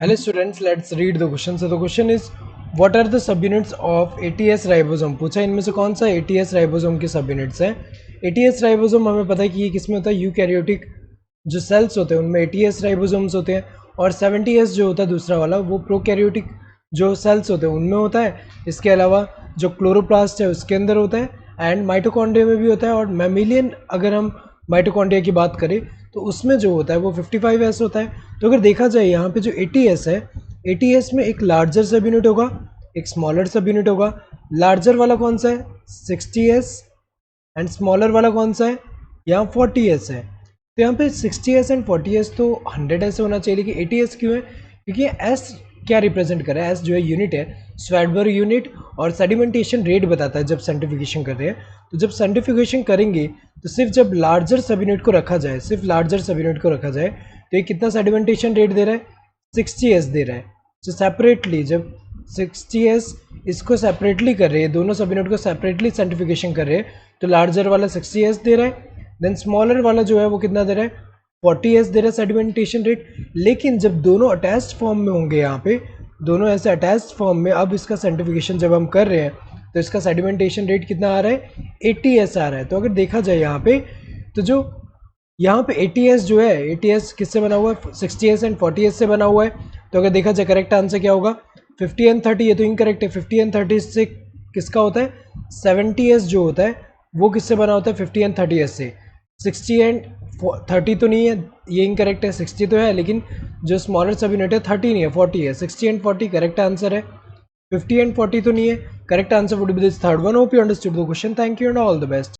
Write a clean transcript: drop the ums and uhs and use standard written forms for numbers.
Hello students, let's read the question. So the question is, what are the subunits of ATS ribosome? पूछा इनमें से कौन सा ATS ribosome के subunits हैं. ATS राइबोसोम हमें पता है कि ये किसमें होता है, यूकैरियोटिक जो सेल्स होते हैं उनमें ATS राइबोसोम्स होते हैं, और 70S जो होता है दूसरा वाला वो प्रोकैरियोटिक जो सेल्स होते हैं उनमें होता है. इसके अलावा जो क्लोरोप्लास्ट है उसके अंदर होता है, एंड माइटोकॉन्ड्रिया में भी होता है. और मैमिलियन अगर हम माइटोकॉन्ड्रिया की बात करें तो उसमें जो होता है वो 55S होता है. तो अगर देखा जाए यहाँ पे जो ATS है, ATS में एक लार्जर सब यूनिट होगा, एक स्मॉलर सब यूनिट होगा. लार्जर वाला कौन सा है, 60S, एंड स्मॉलर वाला कौन सा है, यहाँ 40S है. तो यहाँ पे 60S एंड 40S तो 100S होना चाहिए, लेकिन 80S क्यों है, क्योंकि S क्या रिप्रेजेंट कर रहा है, S जो है यूनिट है, स्वैडबर्ग यूनिट, और सेडिमेंटेशन रेट बताता है जब सेंट्रीफ्यूगेशन कर रहे हैं. तो जब सेंट्रीफ्यूगेशन करेंगे तो सिर्फ जब लार्जर सब यूनिट को रखा जाए, सिर्फ लार्जर सब यूनिट को रखा जाए, तो ये कितना सेडिमेंटेशन रेट दे रहा है, 60S दे रहा है. तो सेपरेटली जब 60S इसको सेपरेटली कर रहे हैं, दोनों सब यूनिट को सेपरेटली सेंट्रीफ्यूगेशन कर रहे हैं, तो लार्जर वाला 60S दे रहा है. देन स्मॉलर वाला जो है वो कितना दे रहा है, 40S दे रहा है सेडिमेंटेशन रेट. लेकिन जब दोनों अटैच्ड फॉर्म में होंगे, यहाँ पे दोनों ऐसे अटैच्ड फॉर्म में, अब इसका सेंट्रीफ्यूगेशन जब हम कर रहे हैं तो इसका सेडिमेंटेशन रेट कितना आ रहा है, 80S आ रहा है. तो अगर देखा जाए यहाँ पे, तो जो यहाँ पे ATS जो है, ATS किससे बना हुआ है, 60S एंड 40S से बना हुआ है. तो अगर देखा जाए करेक्ट आंसर क्या होगा, 50 एंड 30. ये तो इनकरेक्ट है. 50 एंड 30 से किसका होता है, 70S जो होता है वो किससे बना होता है, 50 एंड 30S से. 60 एंड 30 तो नहीं है, ये इनकरेक्ट है. 60 तो है, लेकिन जो स्मॉलर सब यूनिट है 30 नहीं है, 40 है. 60 एंड 40 करेक्ट आंसर है. 50 एंड 40 तो नहीं है. Correct answer would be this third one. Hope you understood the question. Thank you and all the best.